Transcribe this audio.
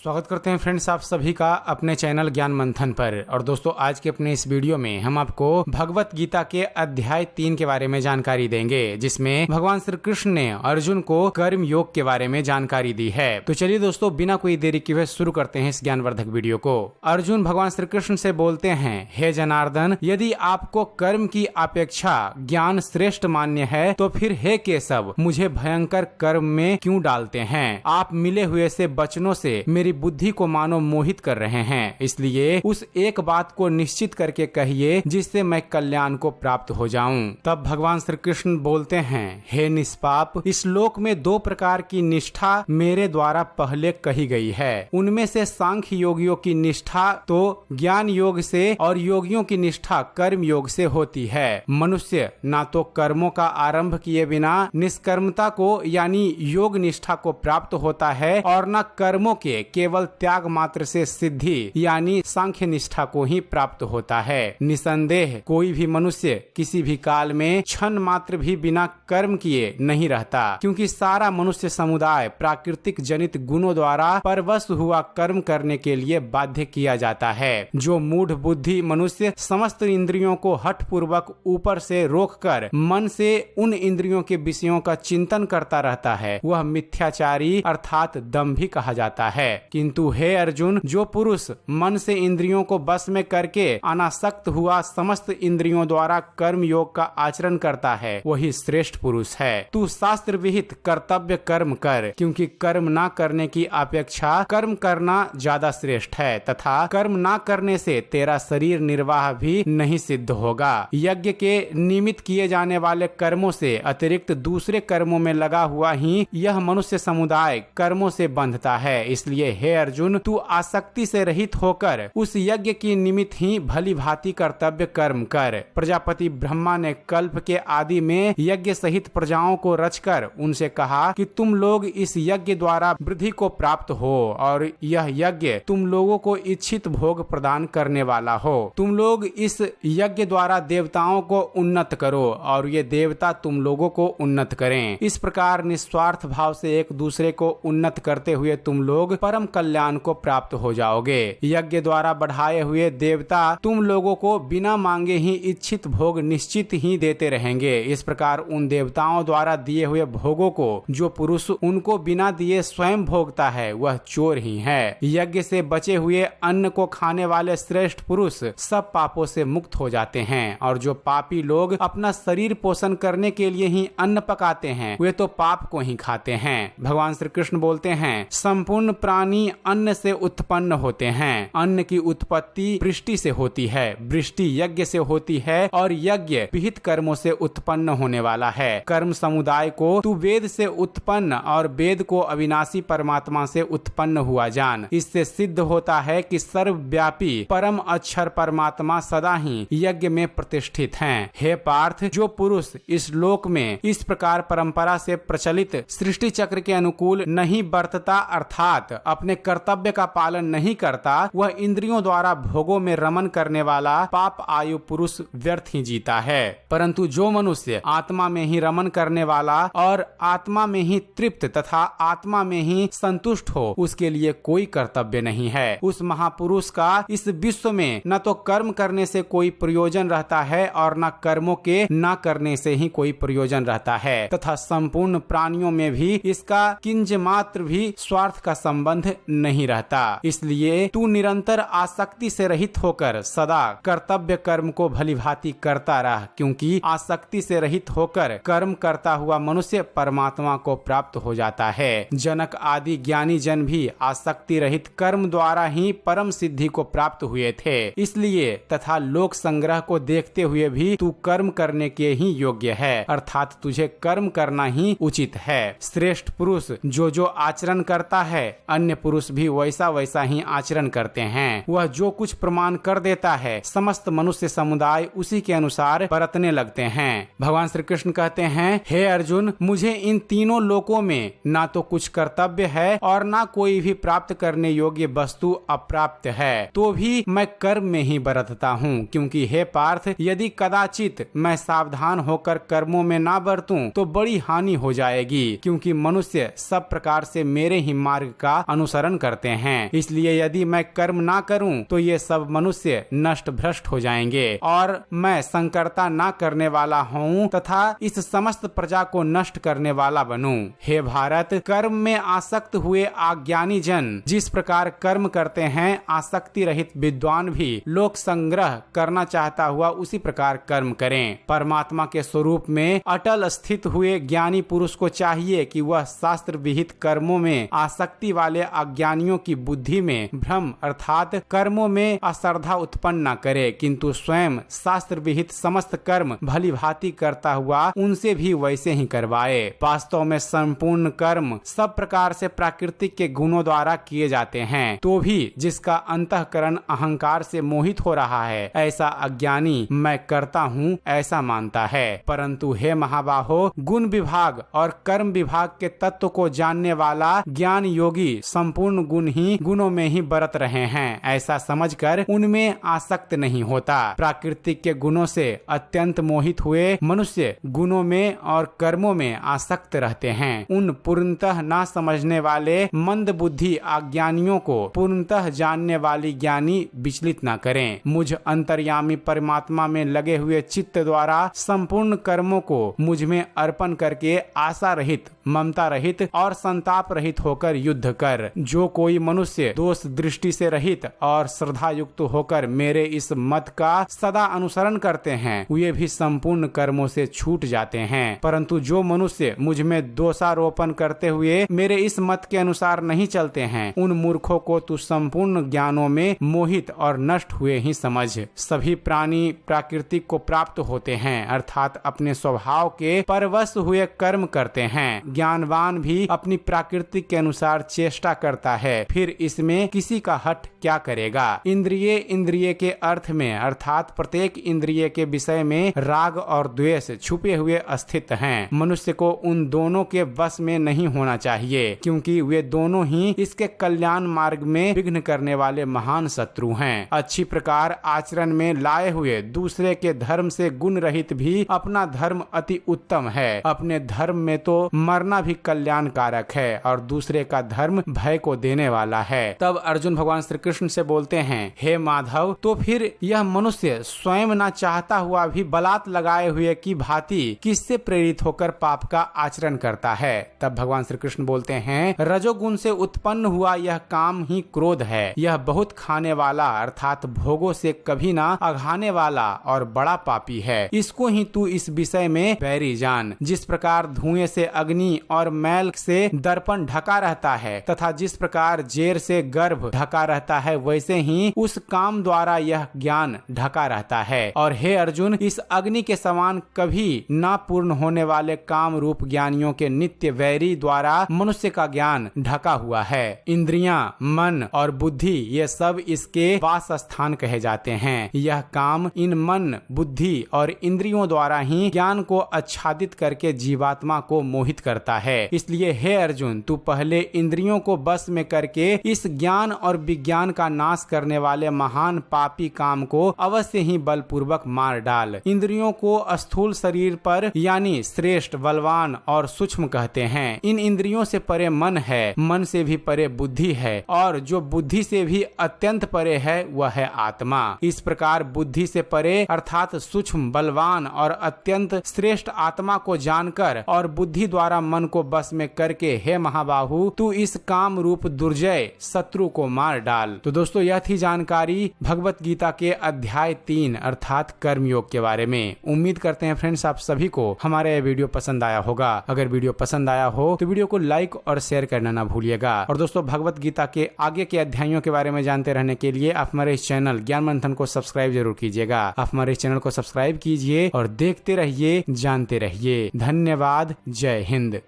स्वागत करते हैं फ्रेंड्स आप सभी का अपने चैनल ज्ञान मंथन पर। और दोस्तों आज के अपने इस वीडियो में हम आपको भगवत गीता के अध्याय 3 के बारे में जानकारी देंगे, जिसमें भगवान श्री कृष्ण ने अर्जुन को कर्म योग के बारे में जानकारी दी है। तो चलिए दोस्तों बिना कोई देरी किए शुरू करते हैं इस ज्ञानवर्धक वीडियो को। अर्जुन भगवान श्री कृष्ण से बोलते हैं, हे जनार्दन, यदि आपको कर्म की अपेक्षा ज्ञान श्रेष्ठ मान्य है तो फिर हे केशव, मुझे भयंकर कर्म में क्यों डालते हैं? आप मिले हुए से वचनों से मेरी बुद्धि को मानो मोहित कर रहे हैं, इसलिए उस एक बात को निश्चित करके कहिए जिससे मैं कल्याण को प्राप्त हो जाऊं। तब भगवान श्री कृष्ण बोलते हैं, हे निष्पाप, इस लोक में 2 प्रकार की निष्ठा मेरे द्वारा पहले कही गई है। उनमें से सांख्य योगियों की निष्ठा तो ज्ञान योग से और योगियों की निष्ठा कर्म योग से होती है। मनुष्य ना तो कर्मों का आरंभ किए बिना निष्कर्मता को यानी योग निष्ठा को प्राप्त होता है और न कर्मों के केवल त्याग मात्र से सिद्धि यानी सांख्य निष्ठा को ही प्राप्त होता है। निसंदेह कोई भी मनुष्य किसी भी काल में क्षण मात्र भी बिना कर्म किए नहीं रहता, क्योंकि सारा मनुष्य समुदाय प्राकृतिक जनित गुणों द्वारा परवश हुआ कर्म करने के लिए बाध्य किया जाता है। जो मूढ़ बुद्धि मनुष्य समस्त इंद्रियों को हठ पूर्वक ऊपर से रोककर मन से उन इंद्रियों के विषयों का चिंतन करता रहता है, वह मिथ्याचारी अर्थात दंभी कहा जाता है। किंतु हे अर्जुन, जो पुरुष मन से इंद्रियों को बस में करके अनासक्त हुआ समस्त इंद्रियों द्वारा कर्म योग का आचरण करता है, वही श्रेष्ठ पुरुष है। तू शास्त्र विहित कर्तव्य कर्म कर, क्योंकि कर्म ना करने की अपेक्षा कर्म करना ज्यादा श्रेष्ठ है तथा कर्म ना करने से तेरा शरीर निर्वाह भी नहीं सिद्ध होगा। यज्ञ के निमित्त किए जाने वाले कर्मों से अतिरिक्त दूसरे कर्मों में लगा हुआ ही यह मनुष्य समुदाय कर्मों से बंधता है। इसलिए हे अर्जुन, तू आसक्ति से रहित होकर उस यज्ञ की निमित्त ही भली भांति कर्तव्य कर्म कर। प्रजापति ब्रह्मा ने कल्प के आदि में यज्ञ सहित प्रजाओं को रचकर उनसे कहा कि तुम लोग इस यज्ञ द्वारा वृद्धि को प्राप्त हो और यह यज्ञ तुम लोगों को इच्छित भोग प्रदान करने वाला हो। तुम लोग इस यज्ञ द्वारा देवताओं को उन्नत करो और ये देवता तुम लोगों को उन्नत करें। इस प्रकार निस्वार्थ भाव से एक दूसरे को उन्नत करते हुए तुम लोग परम कल्याण को प्राप्त हो जाओगे। यज्ञ द्वारा बढ़ाए हुए देवता तुम लोगों को बिना मांगे ही इच्छित भोग निश्चित ही देते रहेंगे। इस प्रकार उन देवताओं द्वारा दिए हुए भोगों को जो पुरुष उनको बिना दिए स्वयं भोगता है, वह चोर ही है। यज्ञ से बचे हुए अन्न को खाने वाले श्रेष्ठ पुरुष सब पापों से मुक्त हो जाते हैं, और जो पापी लोग अपना शरीर पोषण करने के लिए ही अन्न पकाते हैं, वे तो पाप को ही खाते हैं। भगवान श्री कृष्ण बोलते हैं, संपूर्ण प्राणी अन्न से उत्पन्न होते हैं। अन्न की उत्पत्ति वृष्टि से होती है, वृष्टि यज्ञ से होती है और यज्ञ विहित कर्मों से उत्पन्न होने वाला है। कर्म समुदाय को तू वेद से उत्पन्न और वेद को अविनाशी परमात्मा से उत्पन्न हुआ जान। इससे सिद्ध होता है कि सर्वव्यापी परम अक्षर परमात्मा सदा ही यज्ञ में प्रतिष्ठित हैं। हे पार्थ, जो पुरुष इस लोक में इस प्रकार परंपरा से प्रचलित सृष्टि चक्र के अनुकूल नहीं बरतता अर्थात अपने कर्तव्य का पालन नहीं करता, वह इंद्रियों द्वारा भोगों में रमन करने वाला पाप आयु पुरुष व्यर्थ ही जीता है। परंतु जो मनुष्य आत्मा में ही रमन करने वाला और आत्मा में ही तृप्त तथा आत्मा में ही संतुष्ट हो, उसके लिए कोई कर्तव्य नहीं है। उस महापुरुष का इस विश्व में न तो कर्म करने से कोई प्रयोजन रहता है और न कर्मों के न करने से ही कोई प्रयोजन रहता है, तथा संपूर्ण प्राणियों में भी इसका किंच मात्र भी स्वार्थ का संबंध नहीं रहता। इसलिए तू निरंतर आसक्ति से रहित होकर सदा कर्तव्य कर्म को भलीभांति करता रह, क्योंकि आसक्ति से रहित होकर कर्म करता हुआ मनुष्य परमात्मा को प्राप्त हो जाता है। जनक आदि ज्ञानी जन भी आसक्ति रहित कर्म द्वारा ही परम सिद्धि को प्राप्त हुए थे। इसलिए तथा लोक संग्रह को देखते हुए भी तू कर्म करने के ही योग्य है, अर्थात तुझे कर्म करना ही उचित है। श्रेष्ठ पुरुष जो आचरण करता है, अन्य पुरुष भी वैसा वैसा ही आचरण करते हैं। वह जो कुछ प्रमाण कर देता है, समस्त मनुष्य समुदाय उसी के अनुसार बरतने लगते हैं। भगवान श्री कृष्ण कहते हैं, हे अर्जुन, मुझे इन तीनों लोकों में ना तो कुछ कर्तव्य है और ना कोई भी प्राप्त करने योग्य वस्तु अप्राप्त है, तो भी मैं कर्म में ही बरतता हूँ। क्योंकि हे पार्थ, यदि कदाचित मैं सावधान होकर कर्मों में ना बरतूं तो बड़ी हानि हो जाएगी, क्योंकि मनुष्य सब प्रकार से मेरे ही मार्ग का अनुसरण अनुसरण करते हैं। इसलिए यदि मैं कर्म ना करूं तो ये सब मनुष्य नष्ट भ्रष्ट हो जाएंगे और मैं संकरता ना करने वाला हूं तथा इस समस्त प्रजा को नष्ट करने वाला बनूं। हे भारत, कर्म में आसक्त हुए अज्ञानी जन जिस प्रकार कर्म करते हैं, आसक्ति रहित विद्वान भी लोक संग्रह करना चाहता हुआ उसी प्रकार कर्म करें। परमात्मा के स्वरूप में अटल स्थित हुए ज्ञानी पुरुष को चाहिए कि वह शास्त्र विहित कर्मों में आसक्ति वाले अज्ञानियों की बुद्धि में भ्रम अर्थात कर्मों में अश्रद्धा उत्पन्न न करे, किंतु स्वयं शास्त्र विहित समस्त कर्म भली भांति करता हुआ उनसे भी वैसे ही करवाए। वास्तव में संपूर्ण कर्म सब प्रकार से प्राकृतिक के गुणों द्वारा किए जाते हैं, तो भी जिसका अंतःकरण अहंकार से मोहित हो रहा है, ऐसा अज्ञानी मैं करता हूँ ऐसा मानता है। परंतु हे महाबाहो, गुण विभाग और कर्म विभाग के तत्व को जानने वाला ज्ञान योगी संपूर्ण गुण ही गुणों में ही बरत रहे हैं ऐसा समझकर उनमें आसक्त नहीं होता। प्राकृतिक के गुणों से अत्यंत मोहित हुए मनुष्य गुणों में और कर्मों में आसक्त रहते हैं। उन पूर्णतः ना समझने वाले मंद बुद्धि अज्ञानियों को पूर्णतः जानने वाली ज्ञानी विचलित न करें। मुझ अंतर्यामी परमात्मा में लगे हुए चित्त द्वारा संपूर्ण कर्मों को मुझ में अर्पण करके आशा रहित, ममता रहित और संताप रहित होकर युद्ध कर। जो कोई मनुष्य दोष दृष्टि से रहित और श्रद्धा युक्त होकर मेरे इस मत का सदा अनुसरण करते हैं, वे भी संपूर्ण कर्मों से छूट जाते हैं। परंतु जो मनुष्य मुझ में दोषारोपण करते हुए मेरे इस मत के अनुसार नहीं चलते हैं, उन मूर्खों को तू संपूर्ण ज्ञानों में मोहित और नष्ट हुए ही समझ। सभी प्राणी प्राकृतिक को प्राप्त होते हैं, अर्थात अपने स्वभाव के परवश हुए कर्म करते हैं। ज्ञानवान भी अपनी प्राकृतिक के अनुसार चेष्टा करता है, फिर इसमें किसी का हठ क्या करेगा। इंद्रिय के अर्थ में अर्थात प्रत्येक इंद्रिय के विषय में राग और द्वेष छुपे हुए स्थित हैं। मनुष्य को उन दोनों के वश में नहीं होना चाहिए, क्योंकि वे दोनों ही इसके कल्याण मार्ग में विघ्न करने वाले महान शत्रु हैं। अच्छी प्रकार आचरण में लाए हुए दूसरे के धर्म से गुण रहित भी अपना धर्म अति उत्तम है। अपने धर्म में तो मरना भी कल्याण कारक है और दूसरे का धर्म भय को देने वाला है। तब अर्जुन भगवान श्री कृष्ण से बोलते हैं, हे माधव, तो फिर यह मनुष्य स्वयं न चाहता हुआ भी बलात् लगाए हुए की भांति किससे प्रेरित होकर पाप का आचरण करता है। तब भगवान श्री कृष्ण बोलते हैं, रजोगुण से उत्पन्न हुआ यह काम ही क्रोध है। यह बहुत खाने वाला अर्थात भोगों से कभी ना अघाने वाला और बड़ा पापी है। इसको ही तू इस विषय में बैरी जान। जिस प्रकार धुएं से अग्नि और मैल से दर्पण ढका रहता है तथा जिस प्रकार जेर से गर्भ ढका रहता है, वैसे ही उस काम द्वारा यह ज्ञान ढका रहता है। और हे अर्जुन, इस अग्नि के समान कभी ना पूर्ण होने वाले काम रूप ज्ञानियों के नित्य वैरी द्वारा मनुष्य का ज्ञान ढका हुआ है। इंद्रियां, मन और बुद्धि ये सब इसके वास स्थान कहे जाते हैं। यह काम इन मन, बुद्धि और इंद्रियों द्वारा ही ज्ञान को आच्छादित करके जीवात्मा को मोहित करता है। इसलिए हे अर्जुन, तू पहले इंद्रियों को बस में करके इस ज्ञान और विज्ञान का नाश करने वाले महान पापी काम को अवश्य ही बलपूर्वक मार डाल। इंद्रियों को स्थूल शरीर पर यानी श्रेष्ठ, बलवान और सूक्ष्म कहते हैं। इन इंद्रियों से परे मन है, मन से भी परे बुद्धि है और जो बुद्धि से भी अत्यंत परे है वह है आत्मा। इस प्रकार बुद्धि से परे अर्थात सूक्ष्म, बलवान और अत्यंत श्रेष्ठ आत्मा को जानकर और बुद्धि द्वारा मन को बस में करके हे महाबाहु, तू इस काम रूप दुर्जय शत्रु को मार डाल। तो दोस्तों, यह थी जानकारी भगवत गीता के अध्याय 3 अर्थात कर्मयोग के बारे में। उम्मीद करते हैं फ्रेंड्स आप सभी को हमारा यह वीडियो पसंद आया होगा। अगर वीडियो पसंद आया हो तो वीडियो को लाइक और शेयर करना ना भूलिएगा। और दोस्तों, भगवत गीता के आगे के अध्यायों के बारे में जानते रहने के लिए आप हमारे इस चैनल ज्ञान मंथन को सब्सक्राइब जरूर कीजिएगा। आप हमारे इस चैनल को सब्सक्राइब कीजिए और देखते रहिए, जानते रहिए। धन्यवाद। जय हिंद।